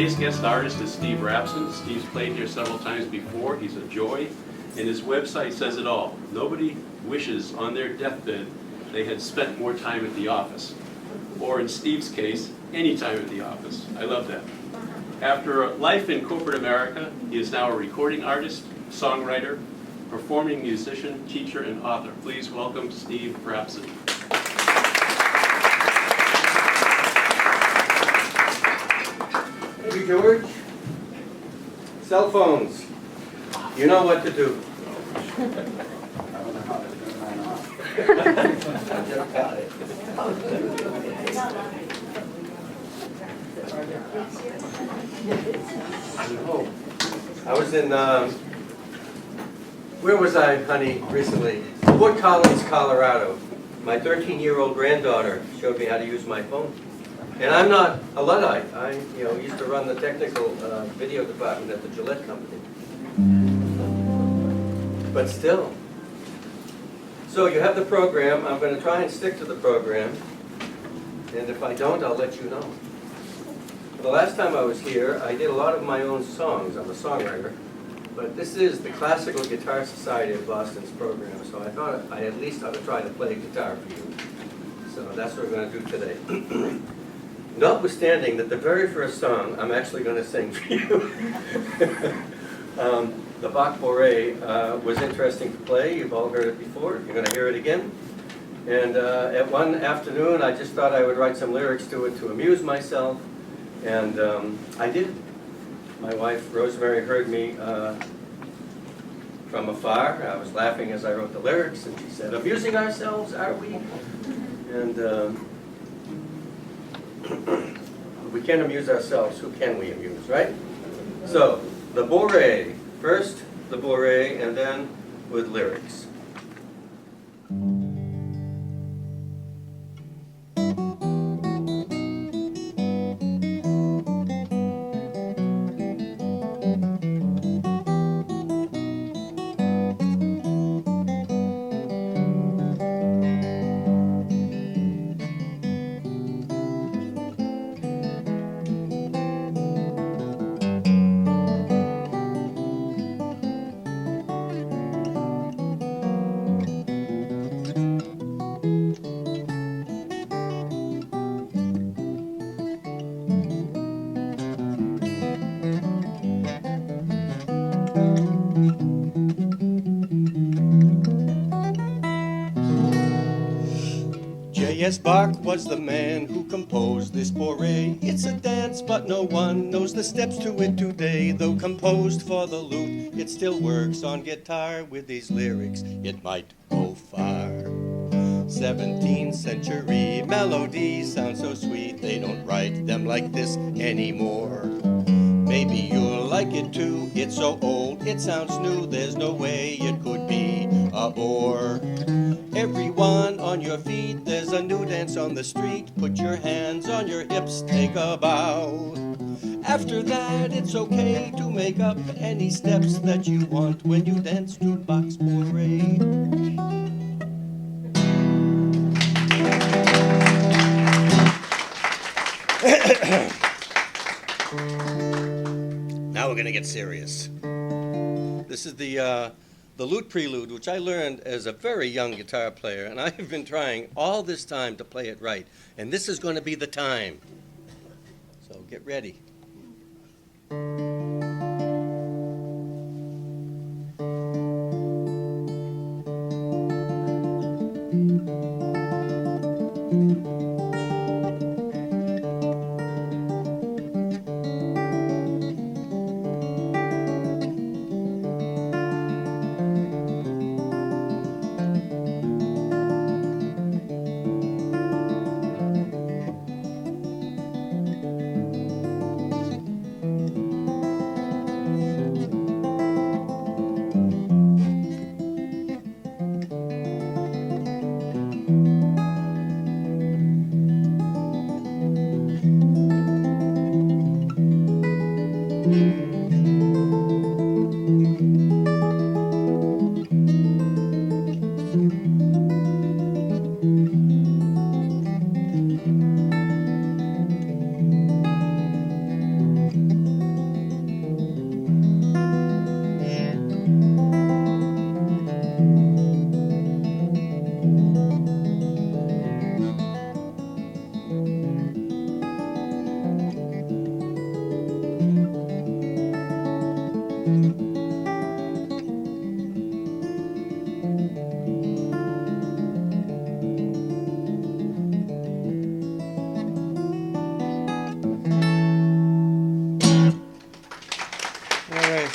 Today's guest artist is Steve Rapson. Steve's played here several times before. He's a joy, and his website says it all. Nobody wishes on their deathbed they had spent more time at the office, or in Steve's case, any time at the office. I love that. After a life in corporate America, he is now a recording artist, songwriter, performing musician, teacher, and author. Please welcome Steve Rapson. Thank you, George. Cell phones. You know what to do. I don't know how to turn mine off. I just got it. I was in, where was I, honey, recently? Fort Collins, Colorado. My 13-year-old granddaughter showed me how to use my phone. And I'm not a Luddite. I used to run the technical video department at the Gillette Company. But still. So you have the program. I'm going to try and stick to the program. And if I don't, I'll let you know. The last time I was here, I did a lot of my own songs. I'm a songwriter. But this is the Classical Guitar Society of Boston's program. So I thought I at least ought to try to play guitar for you. So that's what we're going to do today. Notwithstanding that the very first song I'm actually going to sing for you, the Bach Bourrée, was interesting to play. You've all heard it before. You're going to hear it again. And at one afternoon, I just thought I would write some lyrics to it to amuse myself. And I did. My wife, Rosemary, heard me from afar. I was laughing as I wrote the lyrics, and she said, "Amusing ourselves, are we?" And we can't amuse ourselves. Who can we amuse, right? So, the Bourrée. First, the Bourrée, and then with lyrics. J.S. Bach was the man who composed this Bourrée. It's a dance, but no one knows the steps to it today. Though composed for the lute, it still works on guitar. With these lyrics, it might go far. 17th century melodies sound so sweet, they don't write them like this anymore. Maybe you'll like it too, it's so old, it sounds new, there's no way it could be a bore. Everyone on your feet, there's a new dance on the street. Put your hands on your hips, take a bow. After that, it's okay to make up any steps that you want when you dance to Bach's Bourrée. Now we're gonna get serious. This is the lute prelude, which I learned as a very young guitar player, and I have been trying all this time to play it right. And this is going to be the time. So get ready. All right.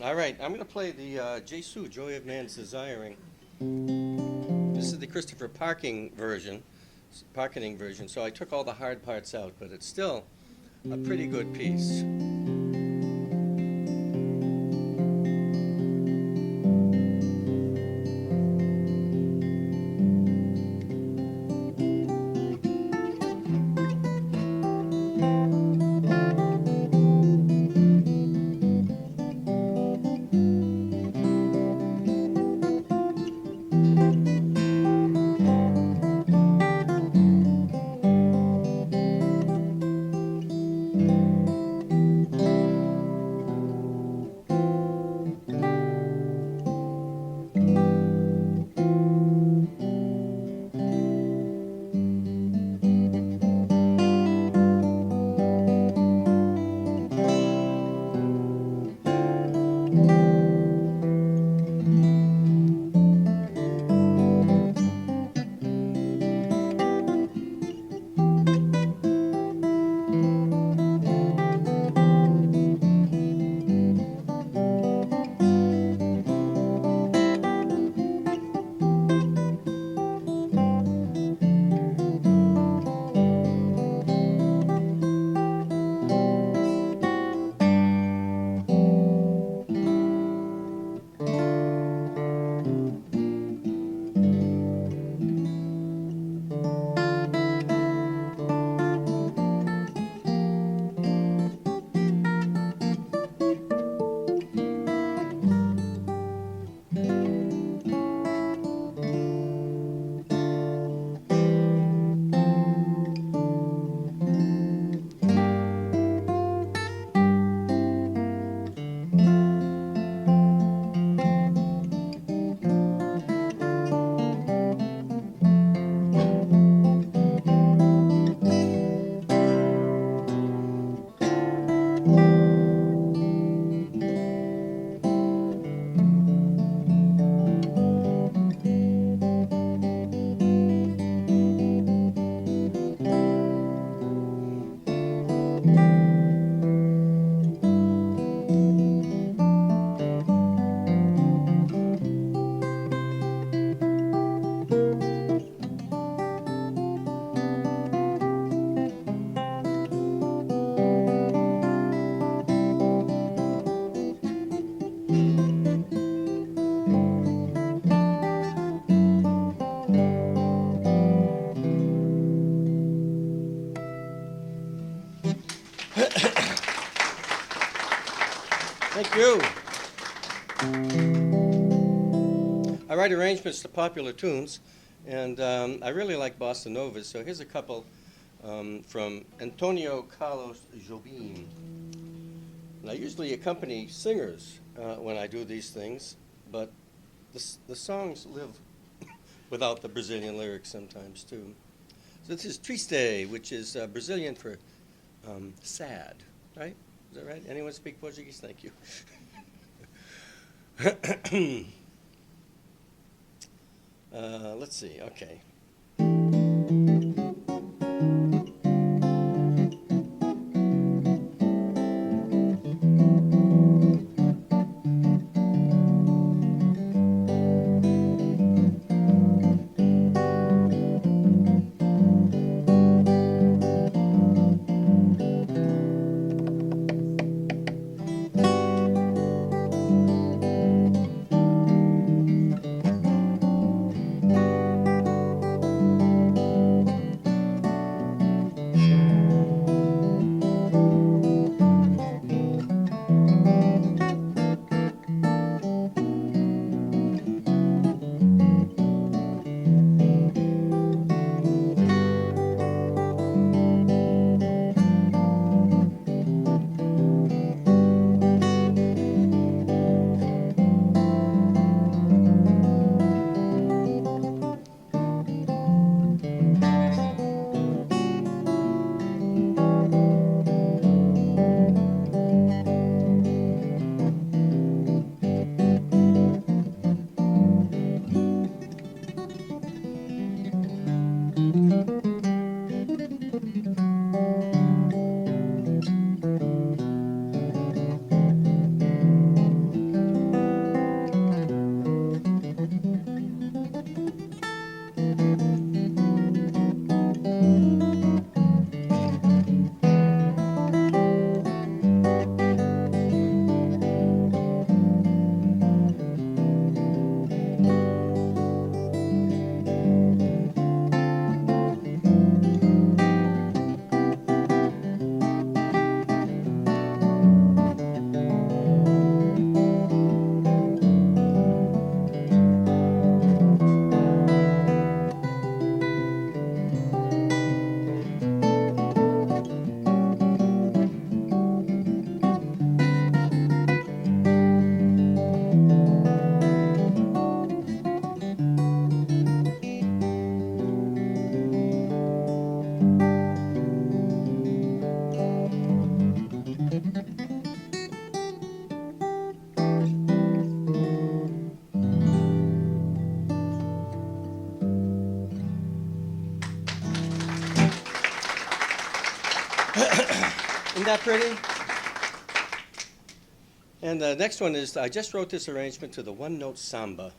All right, I'm going to play the Jesu, Joy of Man's Desiring. This is the Christopher Parkening version, so I took all the hard parts out, but it's still a pretty good piece. Thank you. I write arrangements to popular tunes, and I really like bossa novas, so here's a couple from Antonio Carlos Jobim. And I usually accompany singers when I do these things, but the songs live without the Brazilian lyrics sometimes, too. So this is Triste, which is Brazilian for sad, right? Is that right? Anyone speak Portuguese? Thank you. Let's see, okay. Isn't that pretty? And the next one is, I just wrote this arrangement to the one-note samba.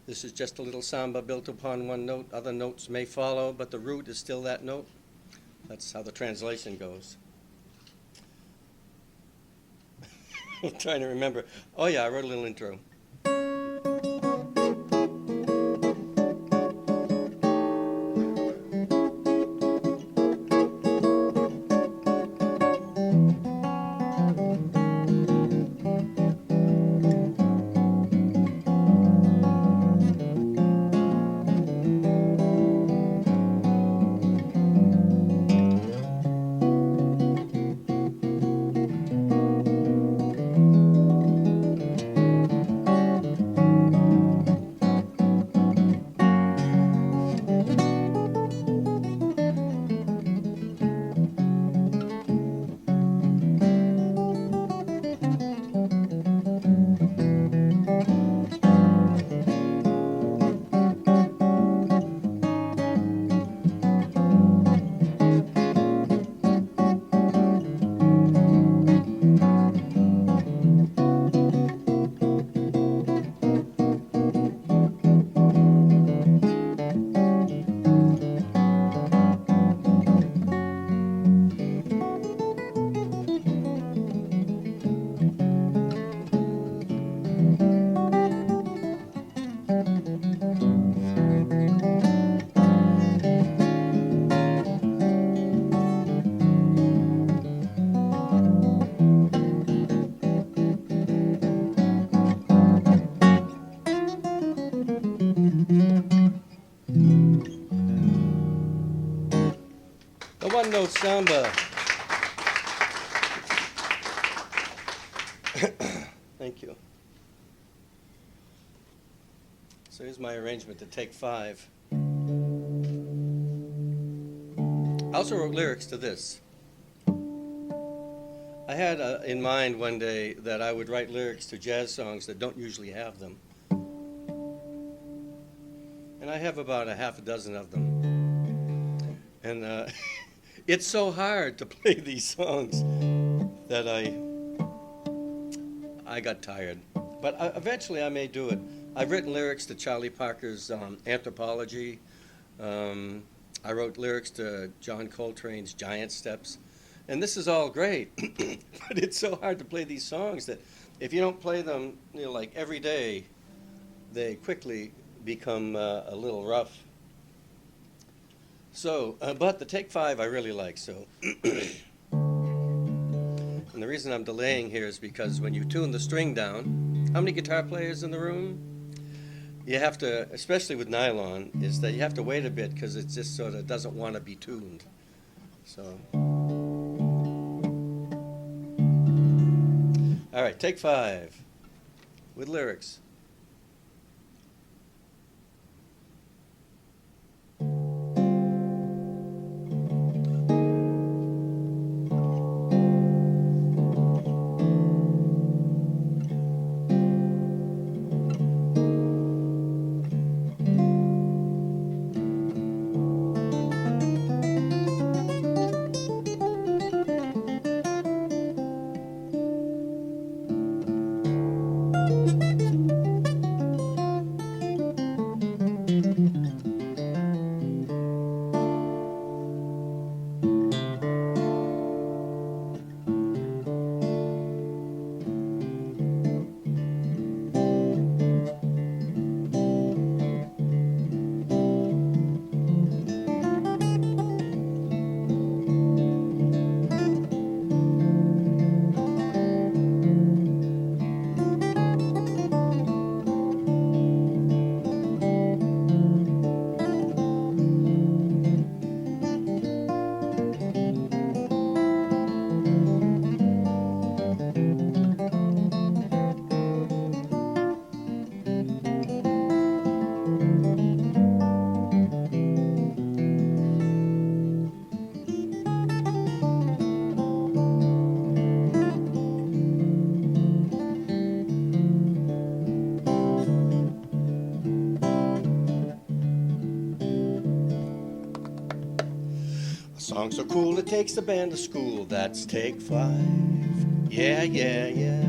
This is just a little samba built upon one note. Other notes may follow, but the root is still that note. That's how the translation goes. I'm trying to remember. Oh yeah, I wrote a little intro. The one-note samba. Thank you. So here's my arrangement to take 5. I also wrote lyrics to this. I had in mind one day that I would write lyrics to jazz songs that don't usually have them. And I have about a half a dozen of them. And it's so hard to play these songs that I got tired. But eventually I may do it. I've written lyrics to Charlie Parker's Anthropology. I wrote lyrics to John Coltrane's Giant Steps. And this is all great, but it's so hard to play these songs that if you don't play them, like every day, they quickly become a little rough. So, but the take 5 I really like, so. And the reason I'm delaying here is because when you tune the string down, how many guitar players in the room? You have to, especially with nylon, is that you have to wait a bit because it just sort of doesn't want to be tuned. So. All right, take 5 with lyrics. Song so cool it takes the band to school. That's take 5. Yeah, yeah, yeah.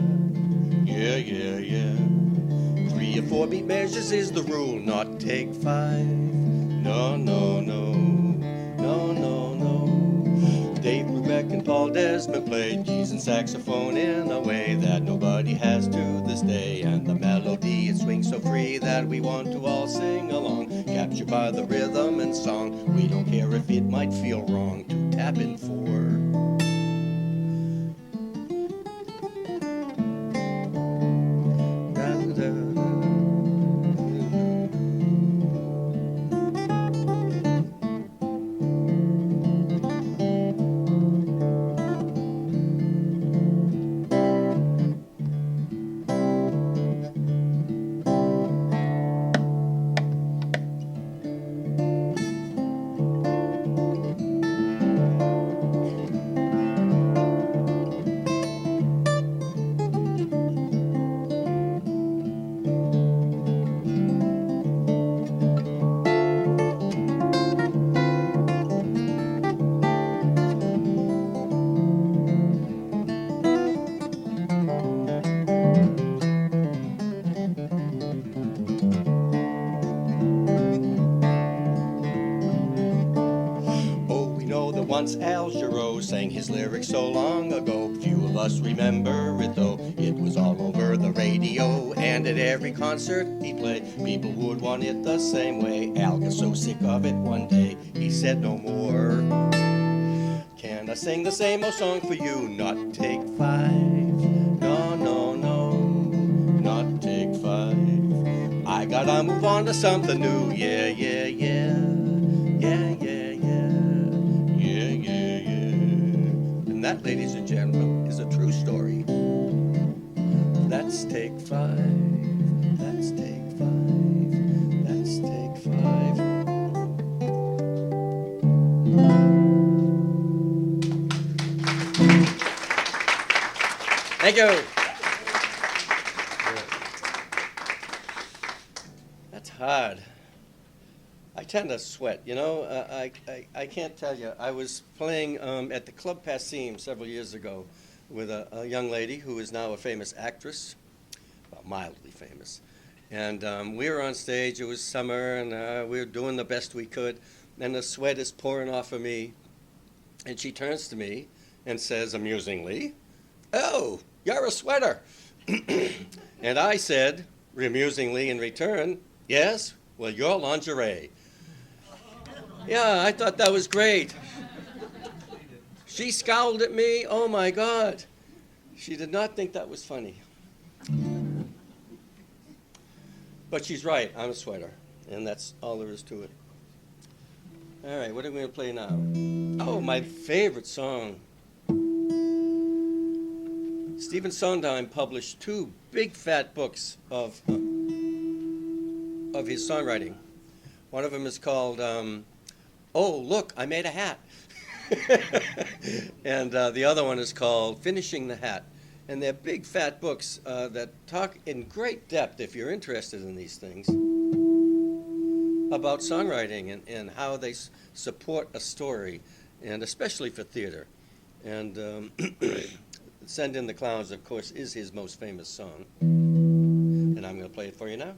Yeah, yeah, yeah. 3 or 4 beat measures is the rule, not take 5. No, no, no. No, no, no. Dave Brubeck and Paul Desmond played keys and saxophone in a way that nobody has to this day. And the melody, it swings so free that we want to all sing along. Captured by the rhythm and song, we don't care if it might feel wrong to tap in 4. Once Al Jarreau sang his lyrics so long ago. Few of us remember it though. It was all over the radio, and at every concert he played, people would want it the same way. Al got so sick of it one day, he said no more. Can I sing the same old song for you? Not take 5. No, no, no. Not take 5. I gotta move on to something new. Yeah, yeah, yeah. Yeah, yeah, yeah. Yeah, yeah, yeah. And that, ladies and gentlemen, is a true story. Let's take 5. Let's take 5. Let's take 5. Thank you. That's hard. I tend to sweat, you know. I can't tell you. I was playing at the Club Passim several years ago with a young lady who is now a famous actress, well, mildly famous. And we were on stage. It was summer, and we were doing the best we could. And the sweat is pouring off of me. And she turns to me and says amusingly, "Oh, you're a sweater." And I said, amusingly in return, "Yes, well, you're lingerie." Yeah, I thought that was great. She scowled at me. Oh, my God. She did not think that was funny. But she's right. I'm a sweater, and that's all there is to it. All right, what are we going to play now? Oh, my favorite song. Stephen Sondheim published 2 big fat books of his songwriting. One of them is called "Oh, Look, I Made a Hat." And the other one is called "Finishing the Hat." And they're big fat books that talk in great depth, if you're interested in these things, about songwriting and how they support a story, and especially for theater. And "Send in the Clowns," of course, is his most famous song. And I'm going to play it for you now.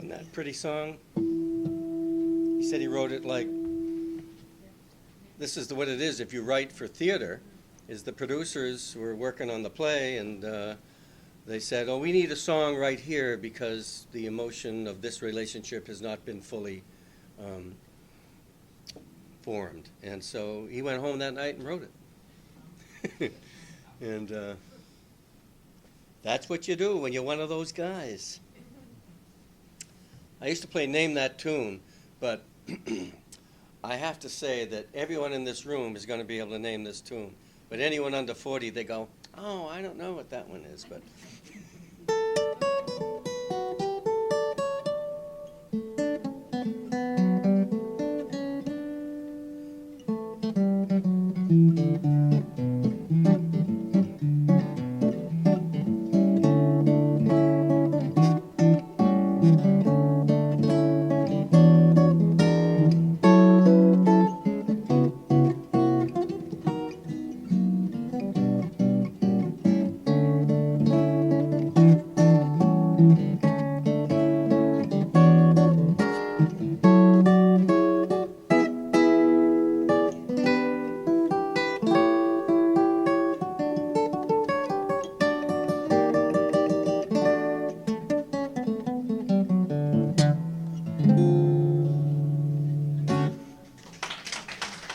Wasn't that a pretty song? He said he wrote it like, this is what it is if you write for theater, is the producers were working on the play and they said, oh, we need a song right here because the emotion of this relationship has not been fully formed. And so he went home that night and wrote it. And that's what you do when you're one of those guys. I used to play Name That Tune, but I have to say that everyone in this room is going to be able to name this tune. But anyone under 40, they go, oh, I don't know what that one is. But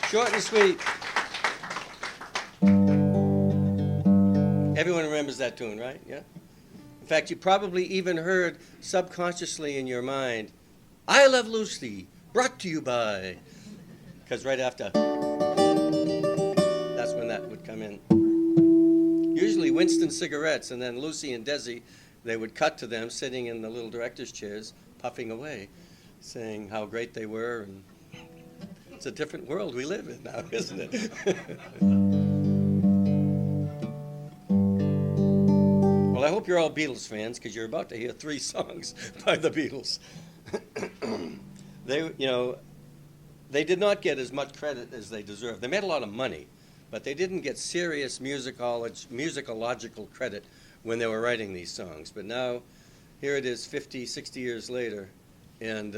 short and sweet. Everyone remembers that tune, right? Yeah? In fact, you probably even heard subconsciously in your mind, I Love Lucy, brought to you by, because right after, that's when that would come in. Usually Winston cigarettes, and then Lucy and Desi, they would cut to them sitting in the little director's chairs, puffing away, saying how great they were. And it's a different world we live in now, isn't it? Well, I hope you're all Beatles fans because you're about to hear 3 songs by the Beatles. They did not get as much credit as they deserve. They made a lot of money, but they didn't get serious musicological credit when they were writing these songs. But now, here it is 50, 60 years later, and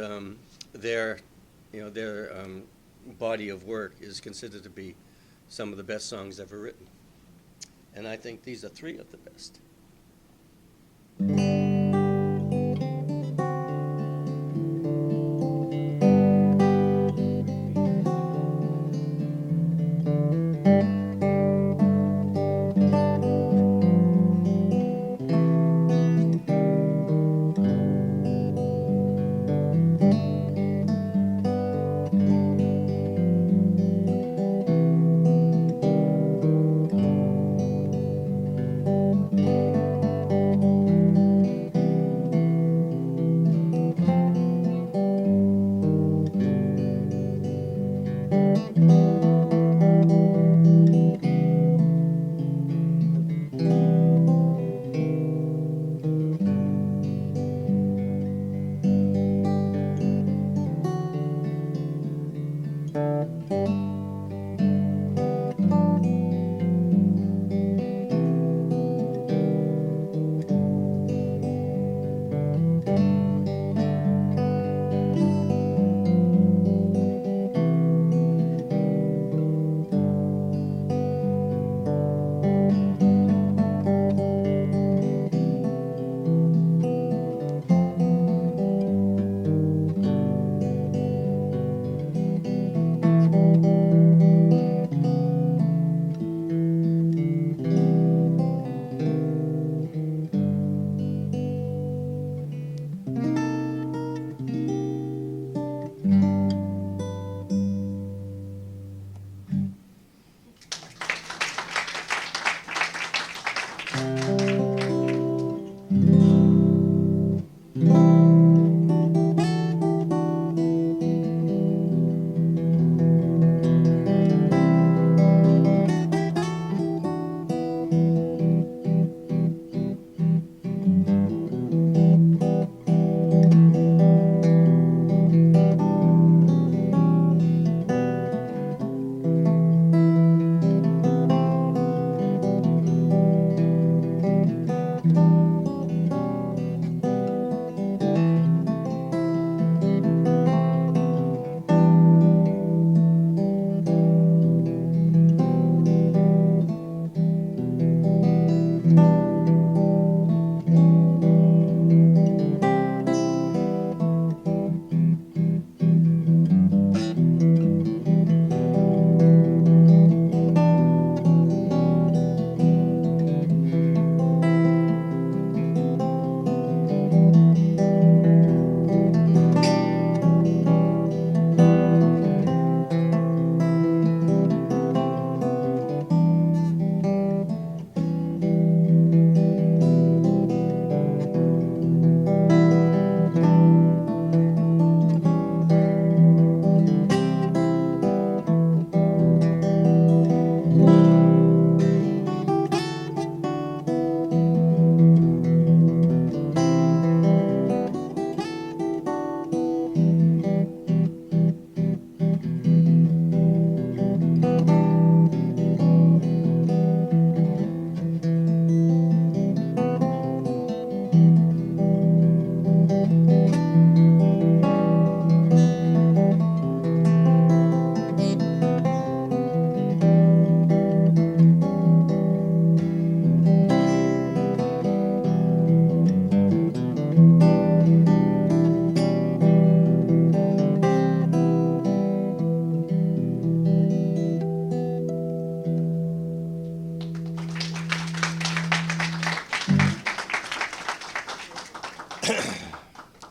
their body of work is considered to be some of the best songs ever written. And I think these are 3 of the best.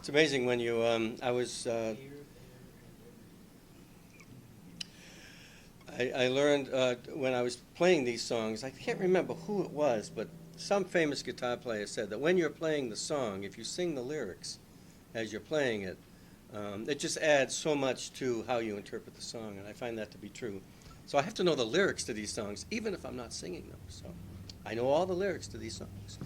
It's amazing when you, I learned when I was playing these songs, I can't remember who it was, but some famous guitar player said that when you're playing the song, if you sing the lyrics as you're playing it, it just adds so much to how you interpret the song, and I find that to be true. So I have to know the lyrics to these songs, even if I'm not singing them. So I know all the lyrics to these songs.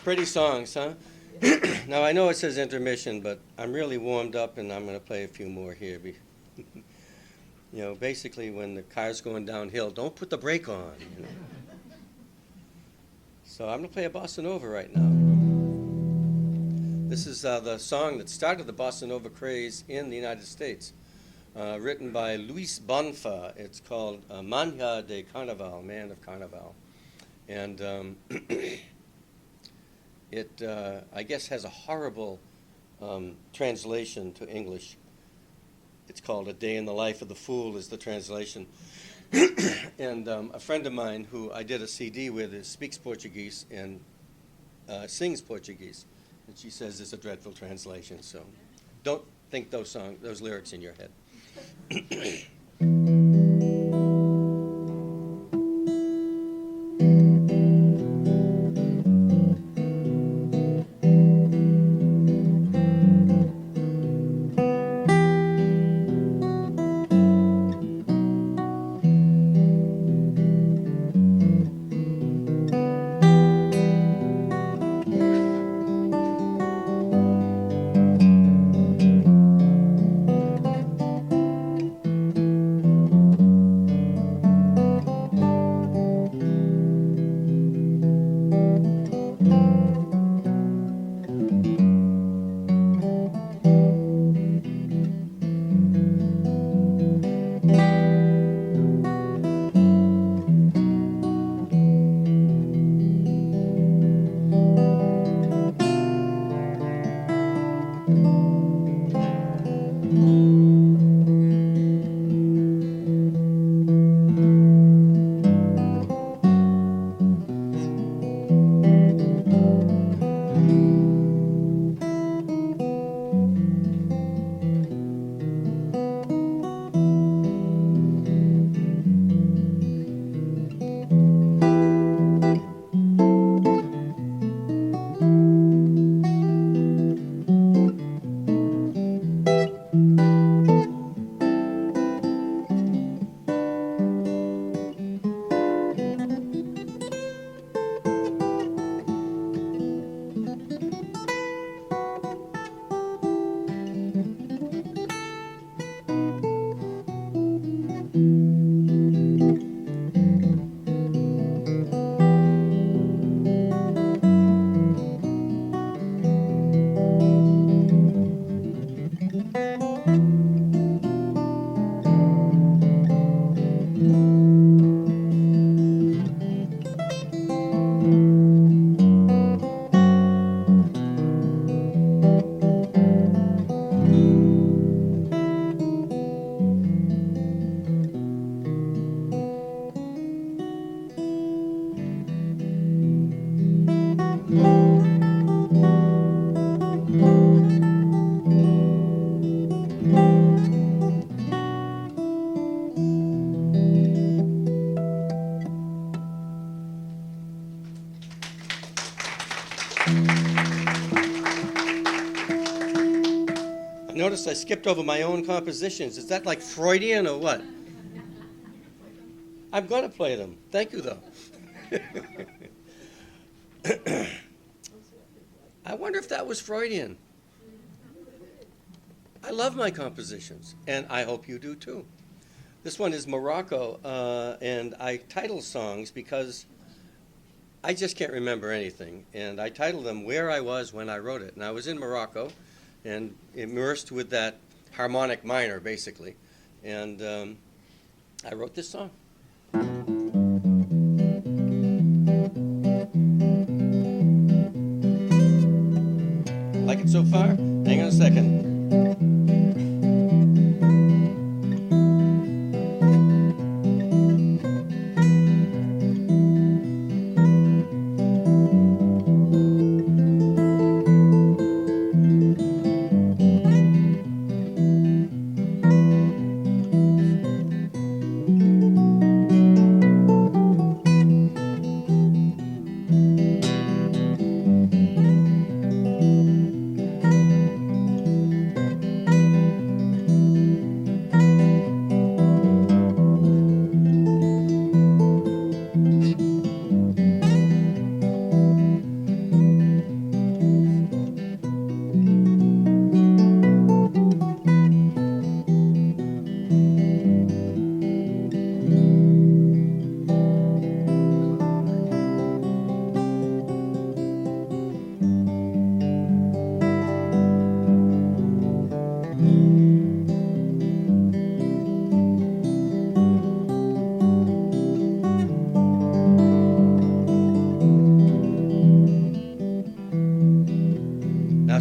Pretty songs, huh? Now, I know it says intermission, but I'm really warmed up, and I'm going to play a few more here. You know, basically, when the car's going downhill, don't put the brake on. You know? So I'm going to play a bossa nova right now. This is the song that started the bossa nova craze in the United States, written by Luis Bonfa. It's called Mania de Carnaval, Man of Carnaval. And it, I guess, has a horrible translation to English. It's called A Day in the Life of the Fool is the translation. And a friend of mine who I did a CD with speaks Portuguese and sings Portuguese. And she says it's a dreadful translation, so don't think those lyrics in your head. Notice I skipped over my own compositions. Is that like Freudian or what? I'm going to play them. Thank you, though. I wonder if that was Freudian. I love my compositions, and I hope you do too. This one is Morocco, and I title songs because I just can't remember anything. And I titled them Where I Was When I Wrote It. And I was in Morocco and immersed with that harmonic minor, basically. And I wrote this song. Like it so far? Hang on a second.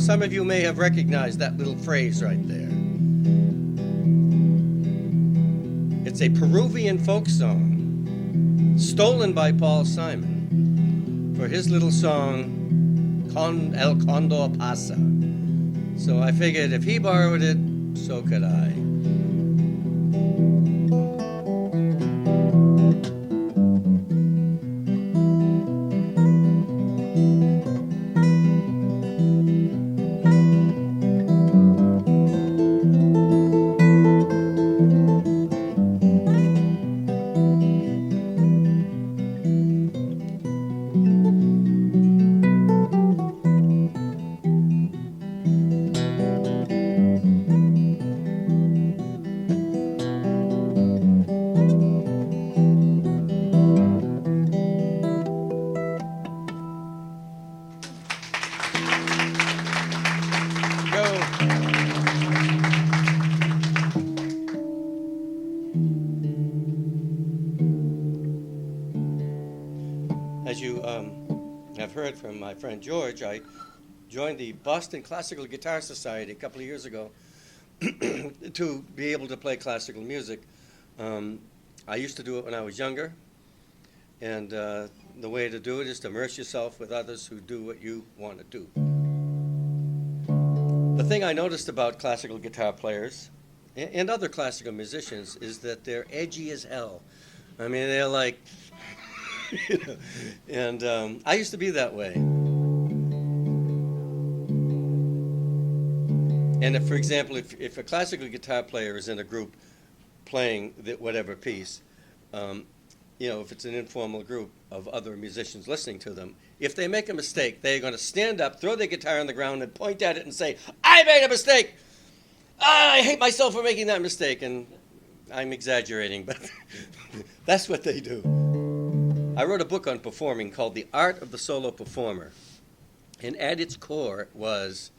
some of you may have recognized that little phrase right there. It's a Peruvian folk song stolen by Paul Simon for his little song, Con El Condor Pasa. So I figured if he borrowed it, so could I. As you have heard from my friend George, I joined the Boston Classical Guitar Society a couple of years ago to be able to play classical music. I used to do it when I was younger, and the way to do it is to immerse yourself with others who do what you want to do. The thing I noticed about classical guitar players and other classical musicians is that they're edgy as hell. I mean, they're like, you know, and I used to be that way. And if, for example, if a classical guitar player is in a group playing whatever piece, you know, if it's an informal group of other musicians listening to them, if they make a mistake, they're going to stand up, throw their guitar on the ground, and point at it and say, "I made a mistake! I hate myself for making that mistake." And I'm exaggerating, but that's what they do. I wrote a book on performing called The Art of the Solo Performer. And at its core was,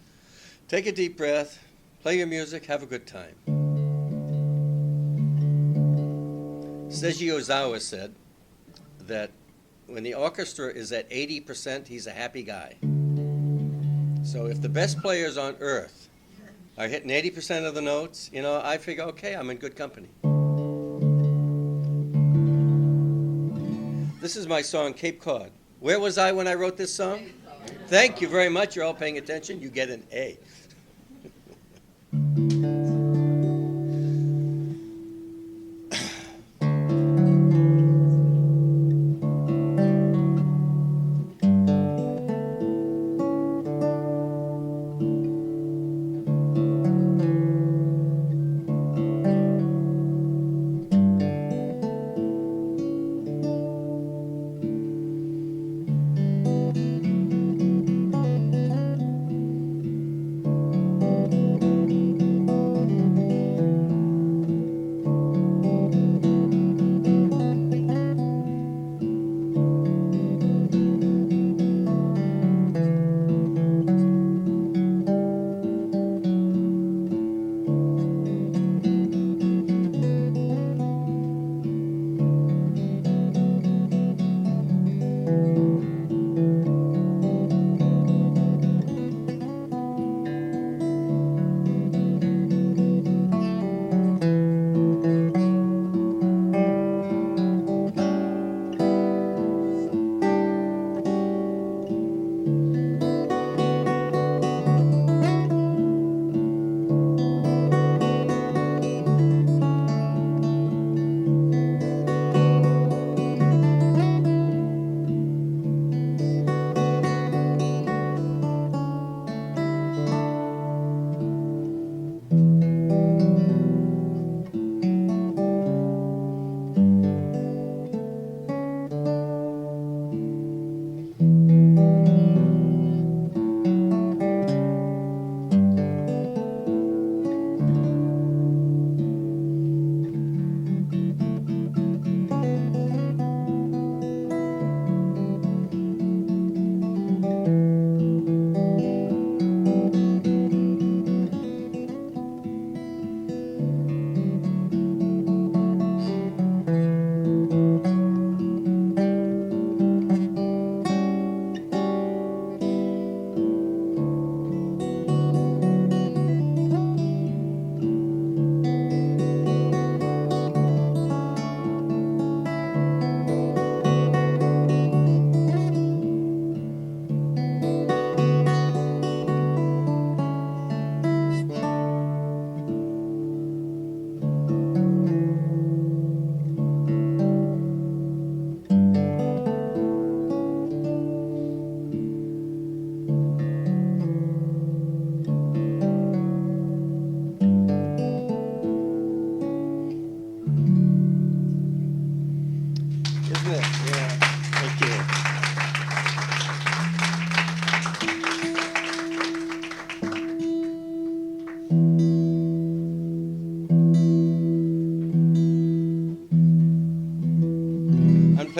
take a deep breath, play your music, have a good time. Seiji Ozawa said that when the orchestra is at 80%, he's a happy guy. So if the best players on earth are hitting 80% of the notes, you know, I figure, okay, I'm in good company. This is my song, Cape Cod. Where was I when I wrote this song? Thank you very much. You're all paying attention. You get an A.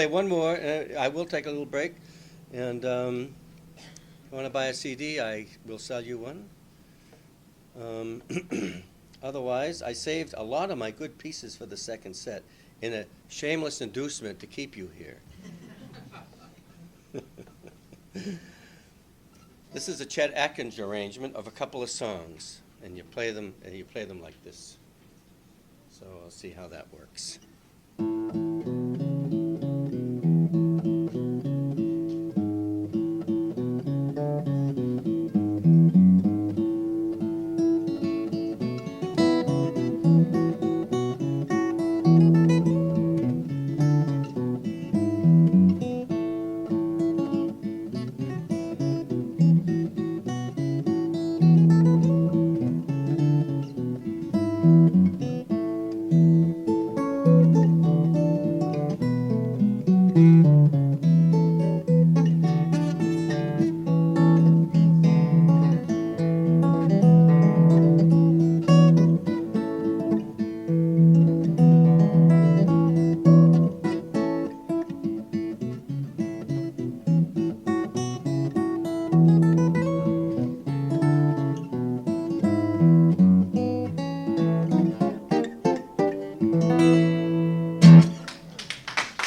play one more. I will take a little break. And if you want to buy a CD, I will sell you one. Otherwise, I saved a lot of my good pieces for the second set in a shameless inducement to keep you here. This is a Chet Atkins arrangement of a couple of songs, and you play them like this. So I'll see how that works.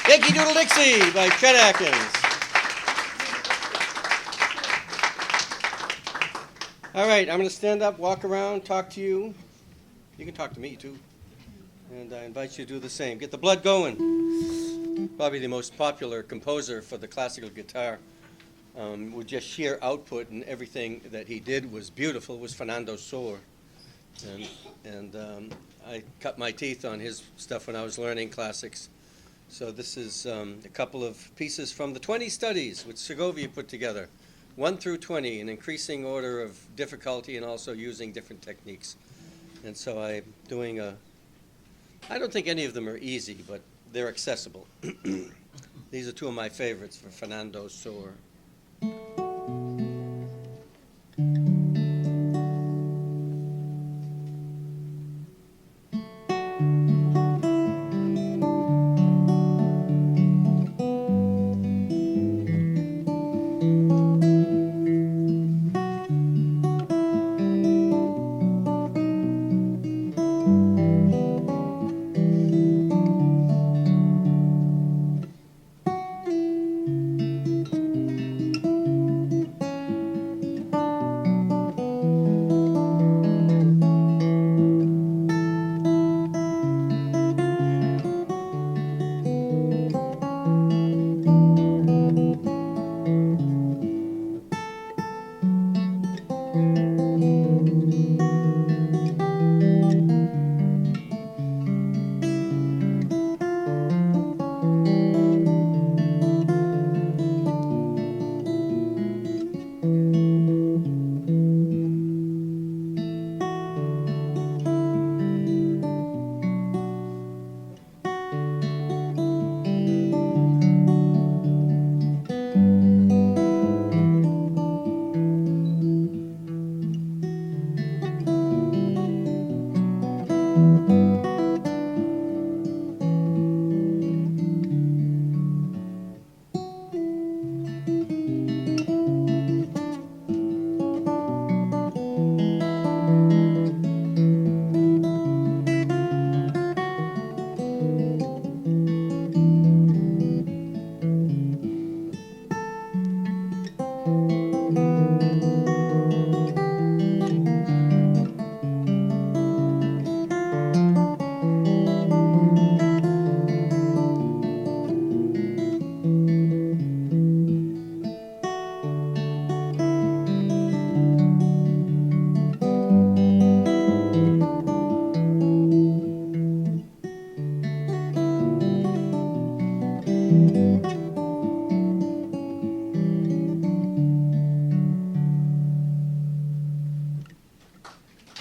Yankee Doodle Dixie by Chet Atkins. All right, I'm going to stand up, walk around, talk to you. You can talk to me, too. And I invite you to do the same. Get the blood going. Probably the most popular composer for the classical guitar. With just sheer output, and everything that he did was beautiful, was Fernando Sor. And I cut my teeth on his stuff when I was learning classics. So this is a couple of pieces from the 20 studies which Segovia put together, 1 through 20, in increasing order of difficulty and also using different techniques. And so I'm doing I don't think any of them are easy, but they're accessible. These are two of my favorites for Fernando Sor.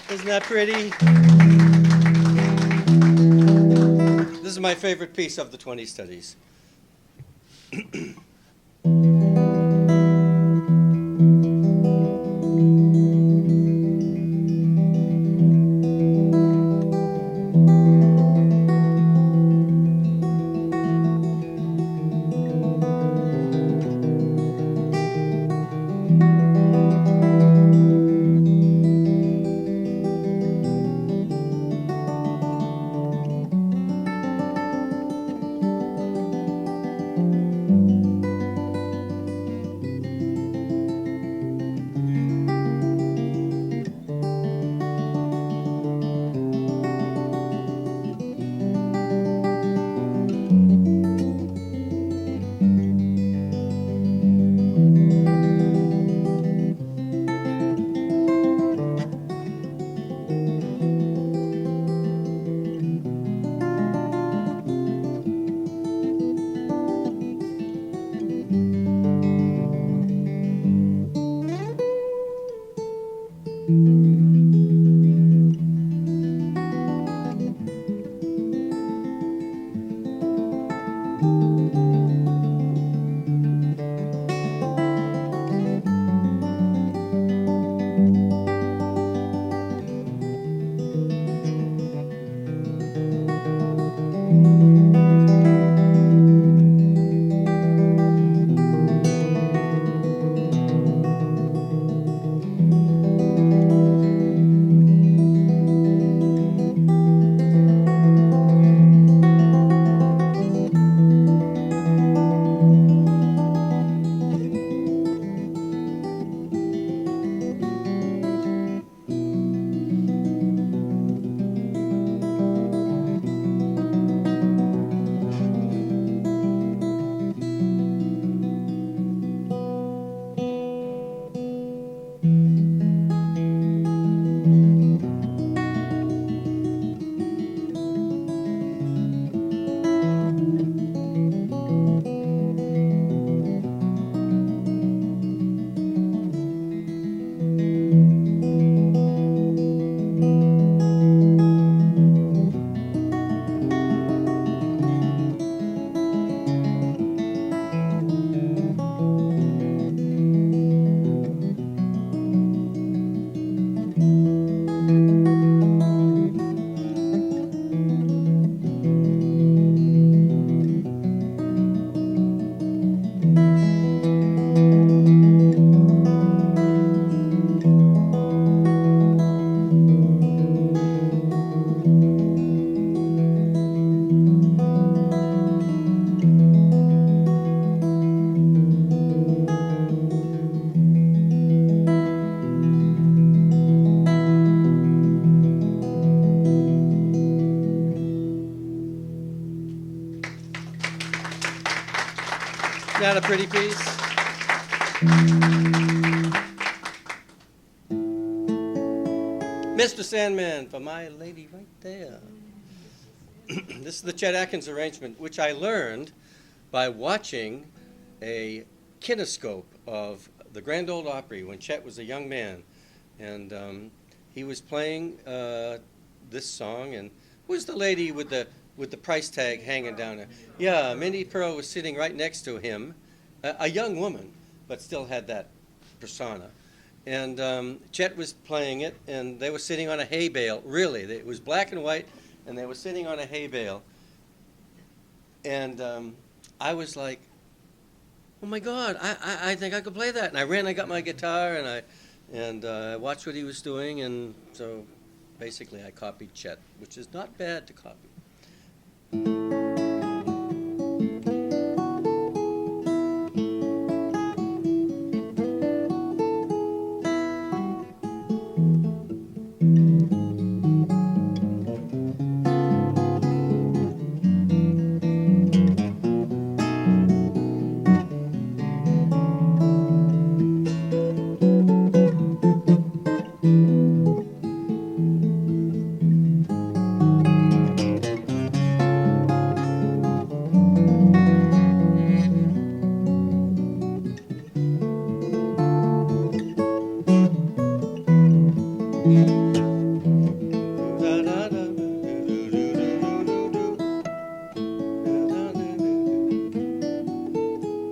Isn't that pretty? This is my favorite piece of the 20 studies. that a pretty piece? Mr. Sandman for my lady right there. This is the Chet Atkins arrangement, which I learned by watching a kinescope of the Grand Ole Opry when Chet was a young man. And he was playing this song, and who's the lady with the price tag hanging down there? Yeah, Minnie Pearl was sitting right next to him, a young woman, but still had that persona. And Chet was playing it, and they were sitting on a hay bale. Really, it was black and white, and they were sitting on a hay bale. And I was like, oh my God, I think I could play that. And I ran, I got my guitar, and I watched what he was doing, and so basically I copied Chet, which is not bad to copy.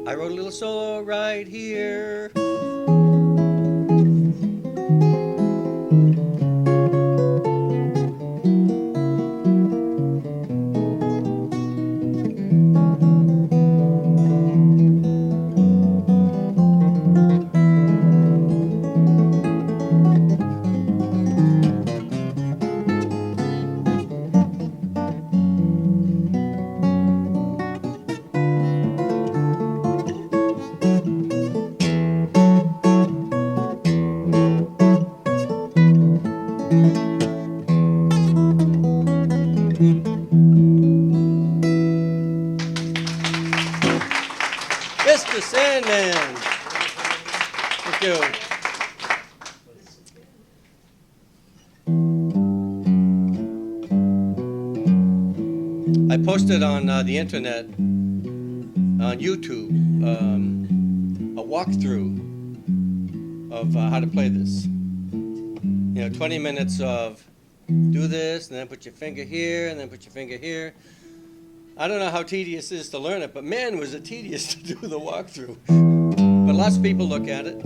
I wrote a little solo right here. Mr. Sandman. Thank you. I posted on the internet, on YouTube, a walkthrough of how to play this. 20 minutes of do this, and then put your finger here, and then put your finger here. I don't know how tedious it is to learn it, but man, was it tedious to do the walkthrough. But lots of people look at it.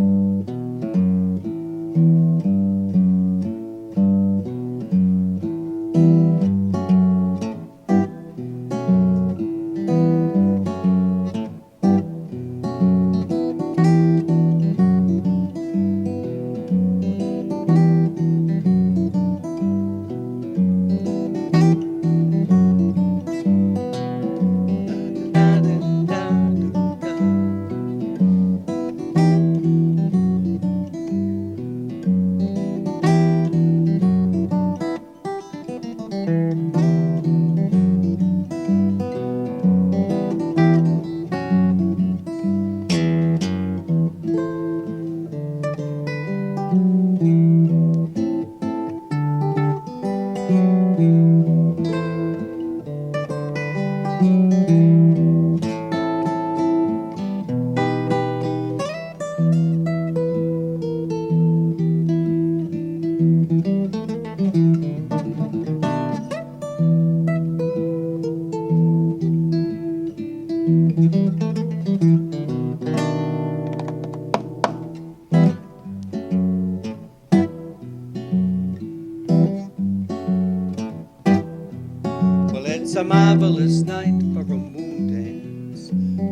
It's a marvelous night for a moon dance.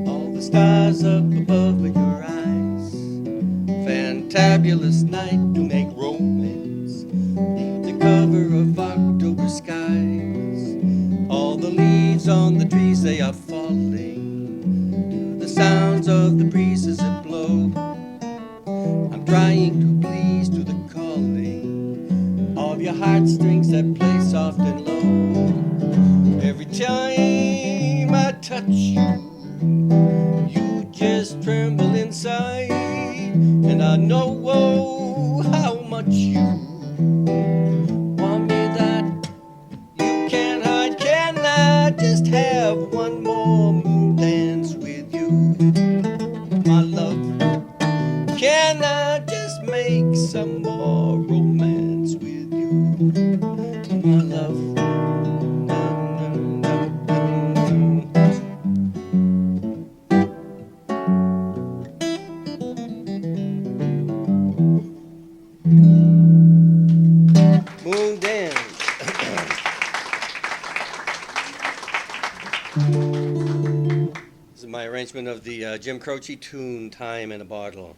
All the stars up above in your eyes. Fantabulous night to make romance. Neath the cover of October skies. All the leaves on the trees, they are falling to the sounds of the breezes that blow. I'm trying to please to the calling of your heartstrings that play soft and low. Every time I touch you, you just know how much you want me that you can't hide. Can I just have one more moon dance with you, my love? Can I just make some more romance with you, my love? Moon dance. This is my arrangement of the Jim Croce tune, Time in a Bottle.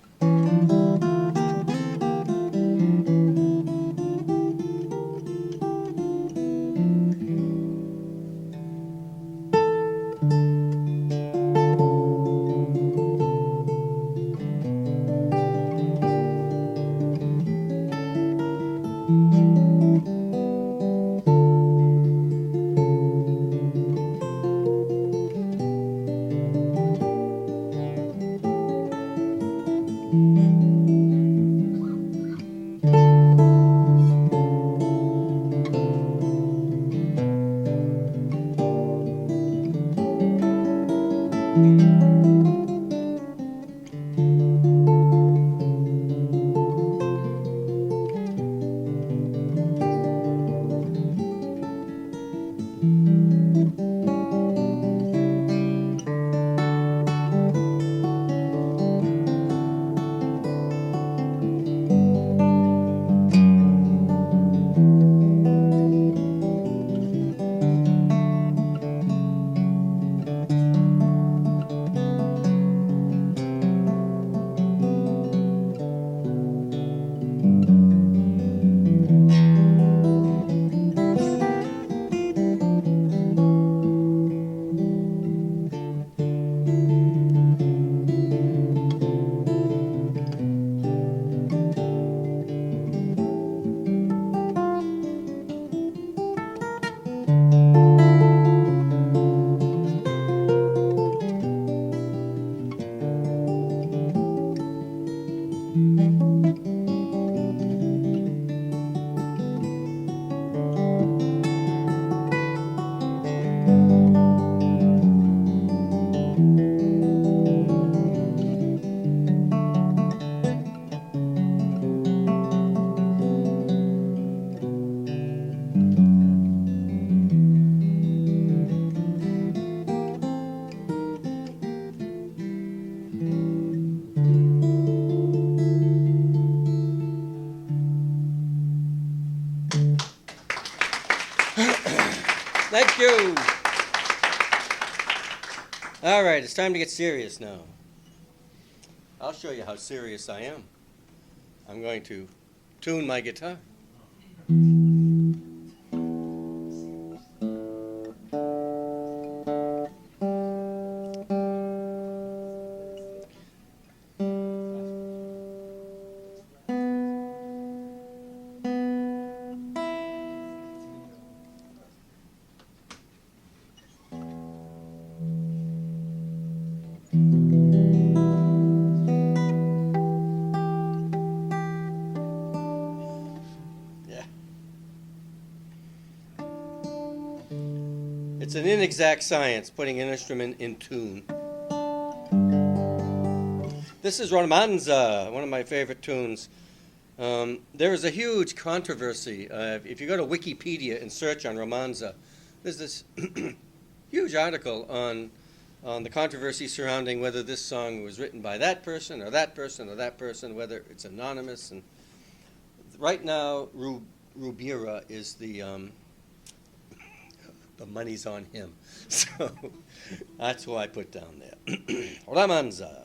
Thank you. All right, it's time to get serious now. I'll show you how serious I am. I'm going to tune my guitar. It's an inexact science, putting an instrument in tune. This is Romanza, one of my favorite tunes. There is a huge controversy. If you go to Wikipedia and search on Romanza, there's this huge article on the controversy surrounding whether this song was written by that person or that person or that person, whether it's anonymous. And right now, Rubira is the money's on him. So that's who I put down there. Romanza.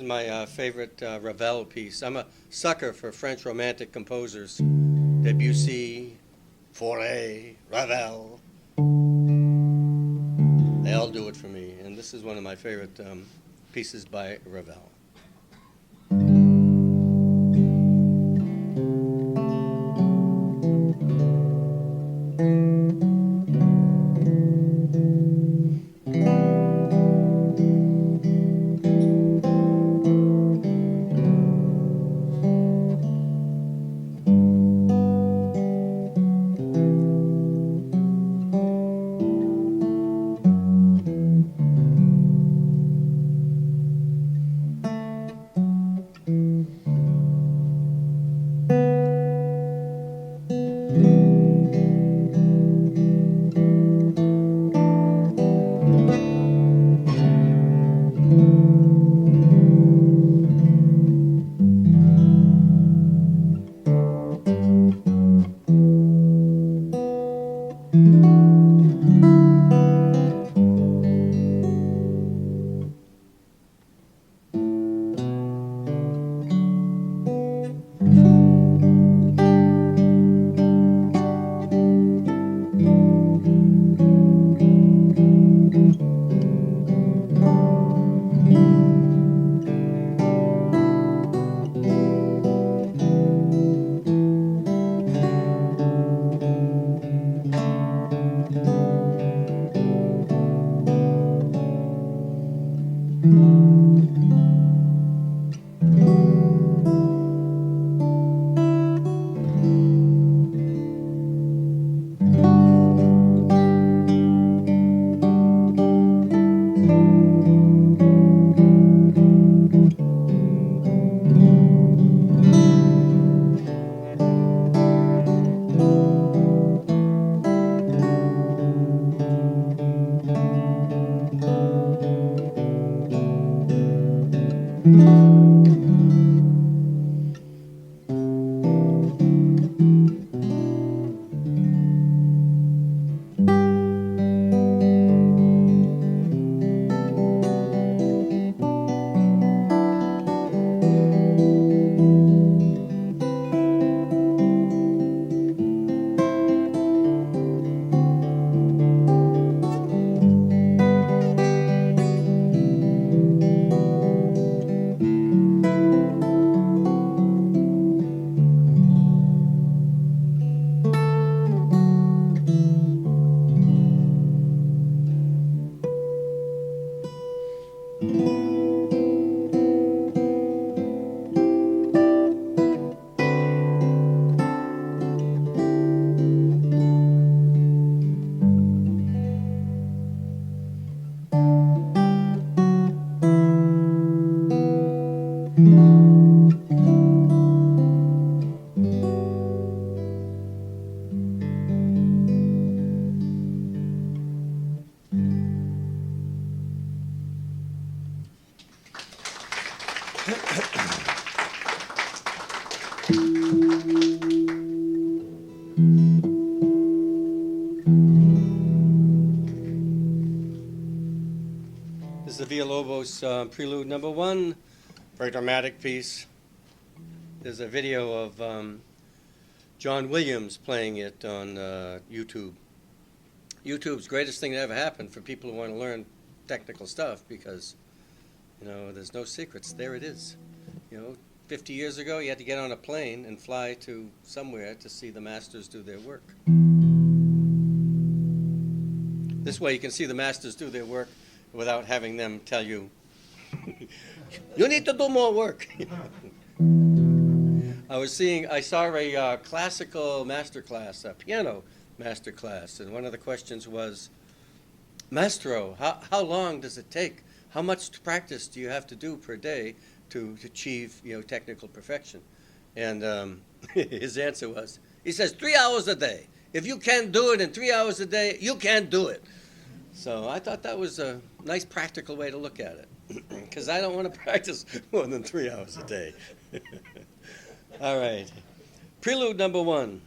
my favorite Ravel piece. I'm a sucker for French romantic composers. Debussy, Fauré, Ravel. They all do it for me. And this is one of my favorite pieces by Ravel. This is the Villalobos Prelude Number 1, very dramatic piece. There's a video of John Williams playing it on YouTube. YouTube's greatest thing that ever happened for people who want to learn technical stuff because, you know, there's no secrets. There it is. You know, 50 years ago, you had to get on a plane and fly to somewhere to see the masters do their work. This way you can see the masters do their work without having them tell you, you need to do more work. I saw a classical masterclass, a piano masterclass, and one of the questions was, Maestro, how long does it take? How much practice do you have to do per day to achieve, you know, technical perfection? And his answer was, he says, 3 hours a day. If you can't do it in 3 hours a day, you can't do it. So I thought that was a nice practical way to look at it, because I don't want to practice more than 3 hours a day. All right. Prelude number 1.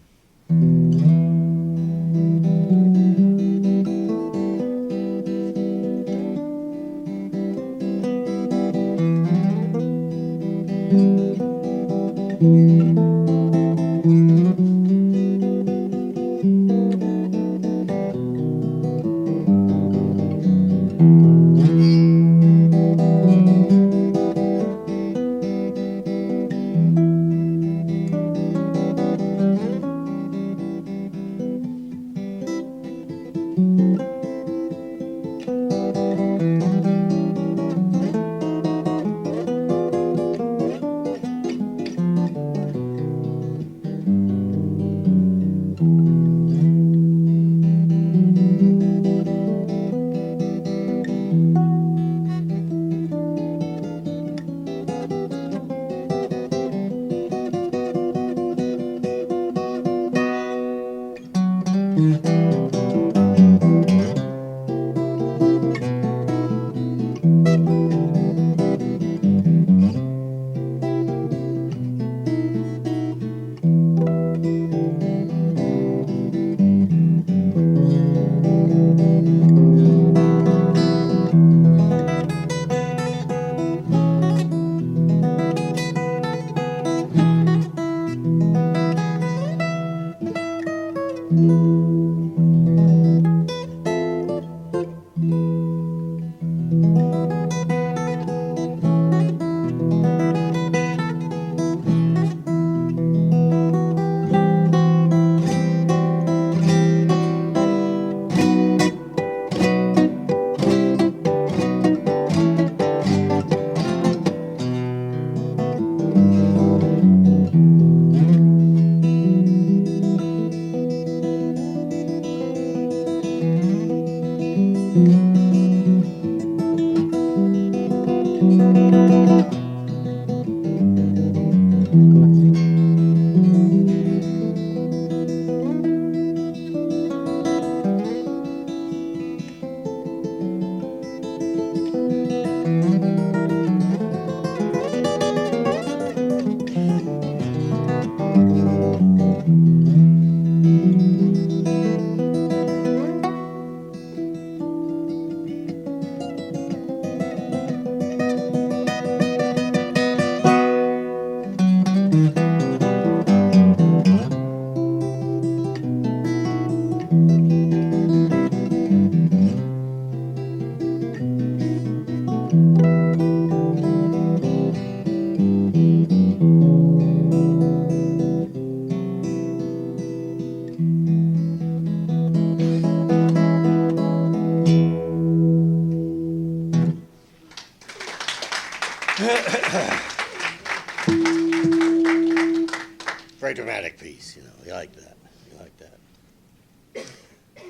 Very dramatic piece, you know. You like that. You like that.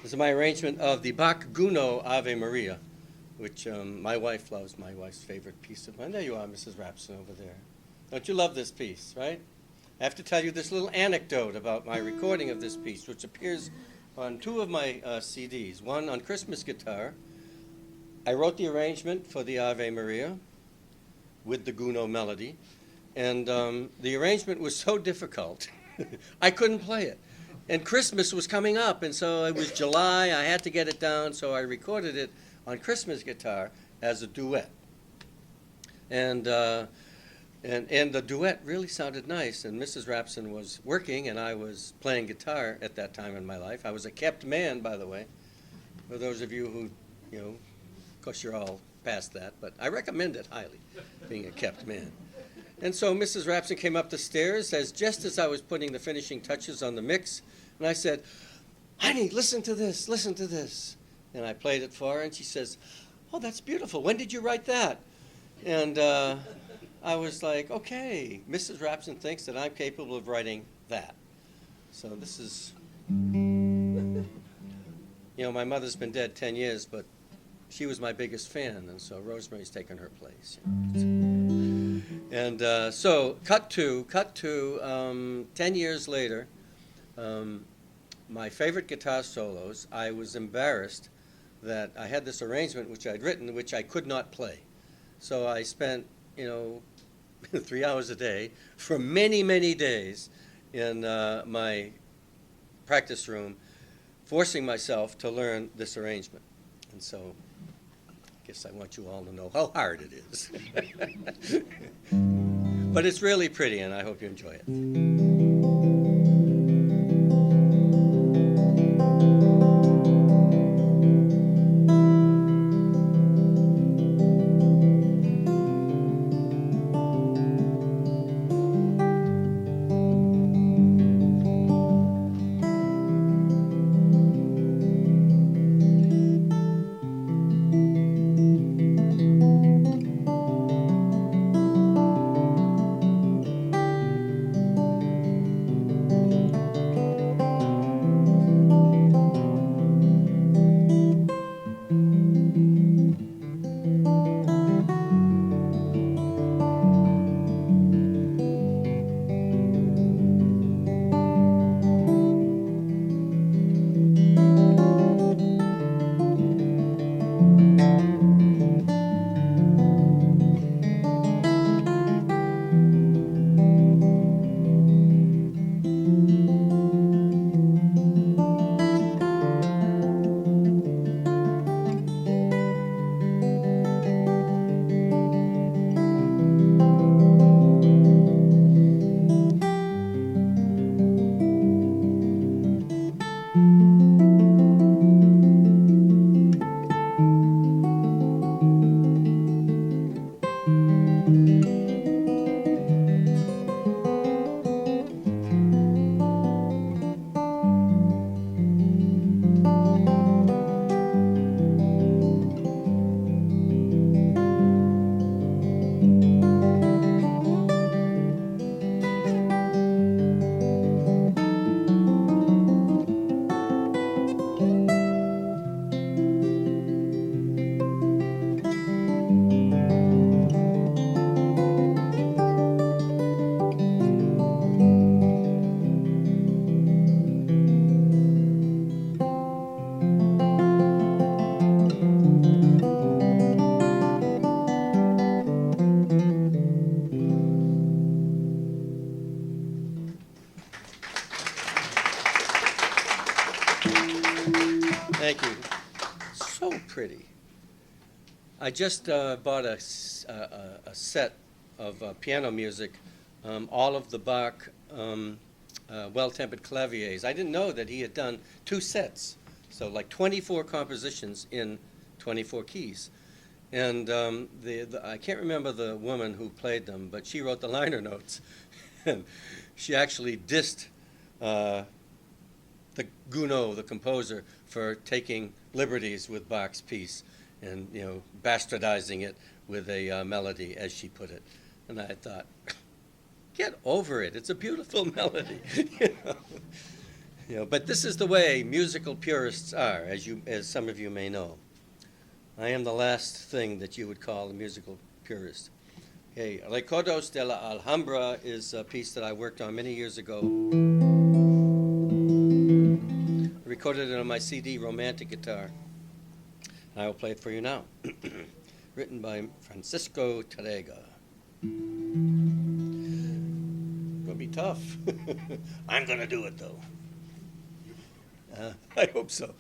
This is my arrangement of the Bach Gounod Ave Maria, which my wife loves, my wife's favorite piece of mine. There you are, Mrs. Rapson, over there. Don't you love this piece, right? I have to tell you this little anecdote about my recording of this piece, which appears on two of my CDs. One on Christmas guitar. I wrote the arrangement for the Ave Maria with the Gounod melody, and the arrangement was so difficult, I couldn't play it. And Christmas was coming up, and so it was July. I had to get it down, so I recorded it on Christmas guitar as a duet. And the duet really sounded nice, and Mrs. Rapson was working, and I was playing guitar at that time in my life. I was a kept man, by the way, for those of you who, you know, of course you're all past that, but I recommend it highly, being a kept man. And so Mrs. Rapson came up the stairs just as I was putting the finishing touches on the mix, and I said, "Honey, listen to this, listen to this." And I played it for her, and she says, "Oh, that's beautiful. When did you write that?" And I was like, okay, Mrs. Rapson thinks that I'm capable of writing that. So this is, you know, my mother's been dead 10 years, but she was my biggest fan, and so Rosemary's taken her place. You know. And so cut to 10 years later, my favorite guitar solos, I was embarrassed that I had this arrangement which I'd written, which I could not play. So I spent, 3 hours a day for many, many days in my practice room, forcing myself to learn this arrangement. And so I guess I want you all to know how hard it is. But it's really pretty, and I hope you enjoy it. Thank you. So pretty. I just bought a set of piano music, all of the Bach well-tempered claviers. I didn't know that he had done 2 sets, so like 24 compositions in 24 keys. And I can't remember the woman who played them, but she wrote the liner notes. And she actually dissed the Gounod, the composer, for taking liberties with Bach's piece and, you know, bastardizing it with a melody, as she put it. And I thought, get over it. It's a beautiful melody. You know, but this is the way musical purists are, as some of you may know. I am the last thing that you would call a musical purist. Okay, Recuerdos de la Alhambra is a piece that I worked on many years ago. I recorded it on my CD, Romantic Guitar. I will play it for you now. Written by Francisco Terega. It'll be tough. I'm going to do it, though. I hope so.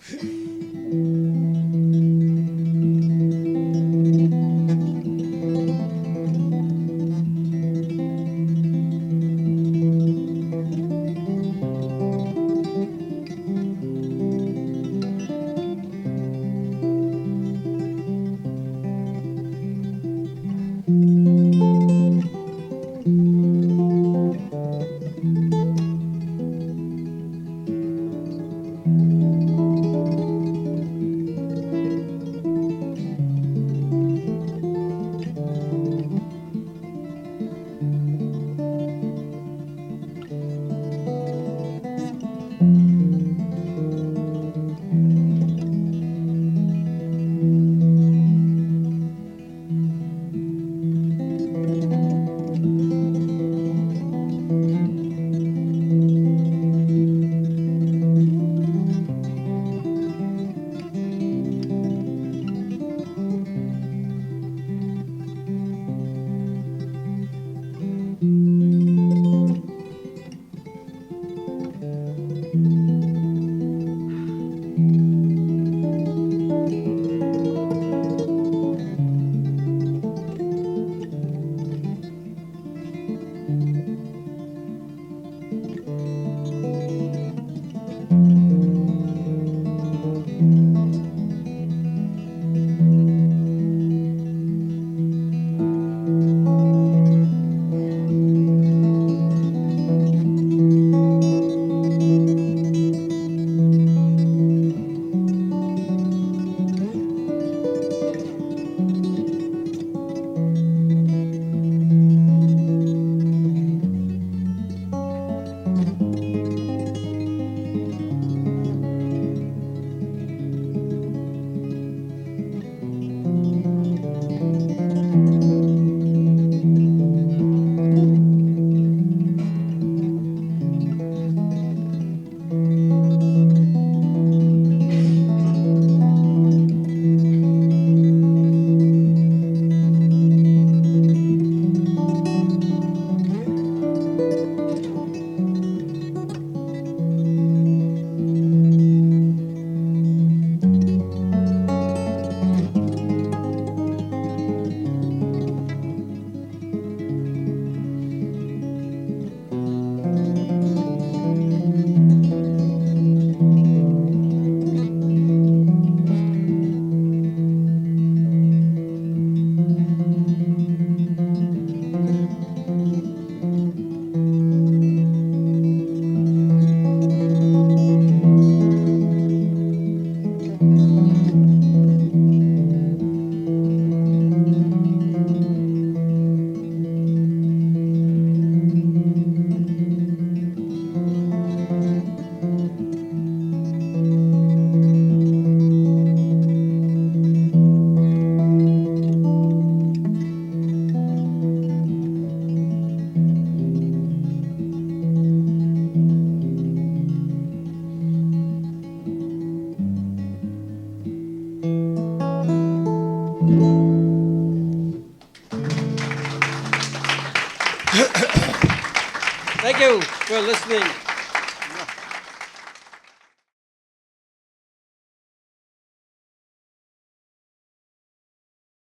Thank you for listening.